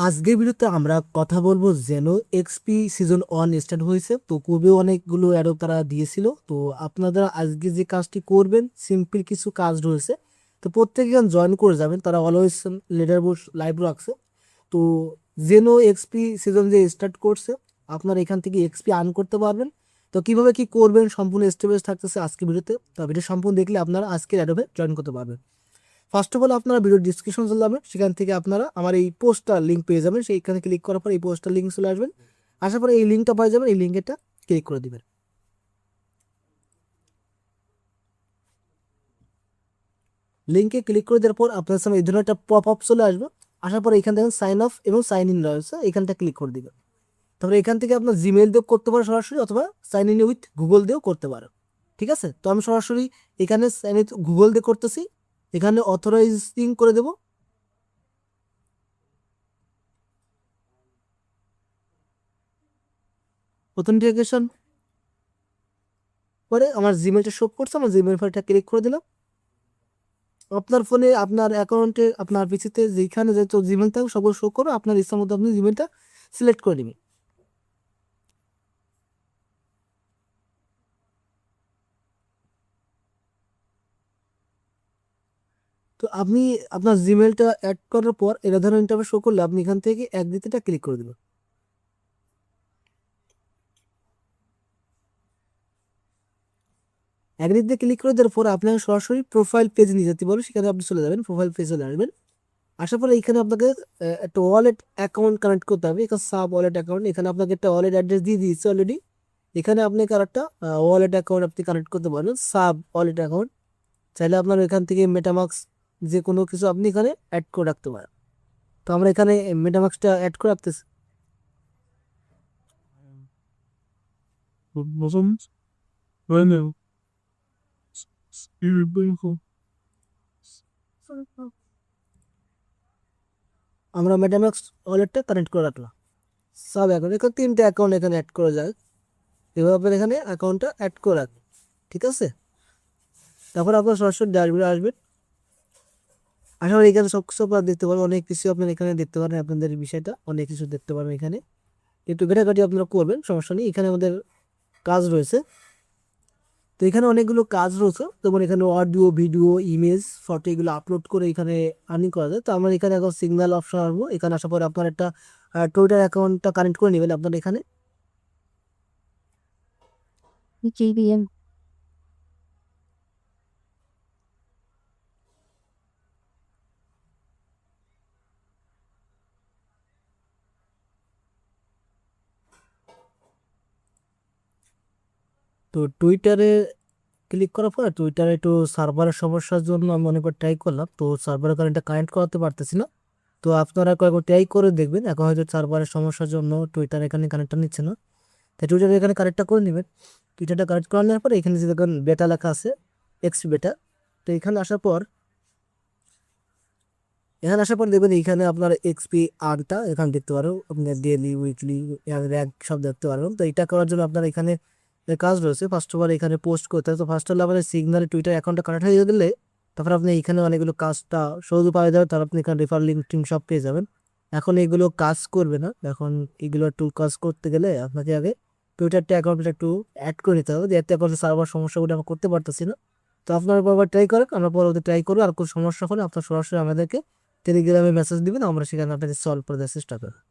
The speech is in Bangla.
আজকের ভিডিওতে আমরা কথা বলবো জেনো এক্সপি সিজন 1 স্টার্ট হয়েছে। তো পূর্বেও অনেকগুলো অ্যাডো তারা দিয়েছিল। তো আপনারা আজকে যে কাজটি করবেন সিম্পল কিছু কাজ রয়েছে। তো প্রত্যেকে জয়েন করে যাবেন, তারা অলওয়েজ লিডার বোর্ড লাইভ রাখছে। তো জেনো এক্সপি সিজন যে স্টার্ট করছে, আপনারা এখান থেকে এক্সপি আর্ন করতে পারবেন। তো কিভাবে কি করবেন সম্পূর্ণ স্টেপ থাকতেছে আজকে ভিডিওতে। তো ভিডিও সম্পূর্ণ দেখলে আপনারা আজকের অ্যাডোবে জয়েন করতে পারবেন। ফার্স্ট অফ অল আপনারা ভিডিও ডিসক্রিপশন চলে যাবেন, সেখান থেকে আপনারা আমার এই পোস্টটার লিঙ্ক পেয়ে যাবেন। সেইখানে ক্লিক করার পর এই পোস্টার লিঙ্ক চলে আসবেন, আসার পরে এই লিঙ্কটা পাওয়া যাবেন, এই লিঙ্কটা ক্লিক করে দিবেন। লিঙ্কে ক্লিক করে দেওয়ার পর আপনার সামনে এই ধরনের একটা পপ আপ চলে আসবে। আসার পরে এখান থেকে সাইন অফ এবং সাইন ইন রয়েছে, এখানটা ক্লিক করে দিবেন। তারপরে এখান থেকে আপনার জিমেল দিয়েও করতে পারেন সরাসরি, অথবা সাইন ইন উইথ গুগল দিয়েও করতে পারেন। ঠিক আছে, তো আমি সরাসরি এখানে সাইন ইন গুগল দিয়ে করতেছি। এখানে অথরাইজিং করে দেবো। অথেন্টিকেশন পরে আমার জিমেলটা শো করছে, আমার জিমেল ফাইলটা ক্লিক করে দিলাম। আপনার ফোনে আপনার অ্যাকাউন্টে আপনার পিসিতে যেখানে যে জিমেল থাকবে সবগুলো শো করবে, আপনার ইচ্ছা মতো আপনি জিমেলটা সিলেক্ট করে নেবেন। তো আপনি আপনার জিমেলটা অ্যাড করার পর এরা ধরনের ইন্টারফেস শো করলে আপনি এখান থেকে এক দিতেটা ক্লিক করে দেবেন। এক দিতে ক্লিক করে দেওয়ার পর আপনাকে সরাসরি প্রোফাইল পেজ নিয়ে যেতে বলবে, সেখানে আপনি চলে যাবেন, প্রোফাইল পেজে চলে আসবেন। আসার পরে এখানে আপনাকে একটা ওয়ালেট অ্যাকাউন্ট কানেক্ট করতে হবে, এখানে সাব ওয়ালেট অ্যাকাউন্ট। এখানে আপনাকে একটা ওয়ালেট অ্যাড্রেস দিয়ে দিয়েছে অলরেডি। এখানে আপনি একটা ওয়ালেট অ্যাকাউন্ট আপনি কানেক্ট করতে পারেন, সাব ওয়ালেট অ্যাকাউন্ট। চাইলে আপনার এখান থেকে মেটামাক্স যে কোনো কিছু আপনি এখানে অ্যাড করে রাখতে পারেন। তো আমরা এখানে মেটামাক্সটা অ্যাড করে রাখতেছি। Vamos, bueno, y vengo. আমরা মেটামাক্স ওয়ালেটটা কানেক্ট করে রাখলাম। সাব অ্যাকাউন্ট, এখানে তিনটে অ্যাকাউন্ট এখানে অ্যাড করা যায়। এভাবে আপনার এখানে অ্যাকাউন্টটা অ্যাড করে রাখবেন। ঠিক আছে, তারপর আপনার সরাসরি ড্যাশবোর্ডে আসবেন। আশা করি এখানে সব কিছু আপনারা দেখতে পারেন, অনেক কিছু আপনারা এখানে দেখতে পারেন, আপনাদের বিষয়টা অনেক কিছু দেখতে পারেন এখানে। একটু ঘেটাঘাটি আপনারা করবেন, সমস্যা নেই। এখানে আমাদের কাজ রয়েছে। তো এখানে অনেকগুলো কাজ রয়েছে, যেমন এখানে অডিও, ভিডিও, ইমেজ, ফটো এগুলো আপলোড করে এখানে আর্নিং করা যায়। তো আমরা এখানে এখন সিগন্যাল অপশন আসবো। এখানে আসার পরে আপনার একটা টুইটার অ্যাকাউন্টটা কানেক্ট করে নেবেন আপনার এখানে। JVM তো টুইটারে ক্লিক করার পর টুইটারে একটু সার্ভারের সমস্যার জন্য আমি অনেকবার ট্রাই করলাম, তো সার্ভারের কারেন্টটা কানেক্ট করাতে পারতেছি না। তো আপনারা কয়েকবার ট্রাই করে দেখবেন, এখন হয়তো সার্ভারের সমস্যার জন্য টুইটার এখানে কানেক্টটা নিচ্ছে না। তাই টুইটার এখানে কানেক্টটা করে নেবেন। টুইটারটা কানেক্ট করে নেওয়ার পর এখানে যে দেখেন বেটা লেখা আছে, এক্স বেটা। তো এখানে আসার পর দেখবেন এখানে আপনার এক্সপি আর্নটা এখানে দেখতে পারো, আপনার ডেলি, উইকলি, র্যাঙ্ক সব দেখতে পারবেন। তো এটা করার জন্য আপনার এখানে কাজ রয়েছে। ফার্স্ট অফ অল এখানে পোস্ট করতে হবে। তো ফার্স্ট অফ অল আপনার সিগনাল টুইটার অ্যাকাউন্টটা কানেক্ট হয়ে গেলে তারপর আপনি এখানে অনেকগুলো কাজটা সহজে পাওয়া যাবে, তারপর আপনি এখানে রেফার লিঙ্ক টিঙ্ক সব পেয়ে যাবেন। এখন এগুলো কাজ করবে না, এখন এগুলো একটু কাজ করতে গেলে আপনাকে আগে টুইটারটা অ্যাকাউন্টটা একটু অ্যাড করে নিতে হবে। এতে এখন সার্ভার সমস্যাগুলো আমরা করতে পারতেছি না। তো আপনারা বারবার ট্রাই করেন, আমরা পরবর্তী ট্রাই করবো। আর কোনো সমস্যা হলে আপনার সরাসরি আমাদেরকে টেলিগ্রামে মেসেজ দিবেন, আমরা সেখানে আপনাদের সলভ করে দেওয়ার চেষ্টা করব।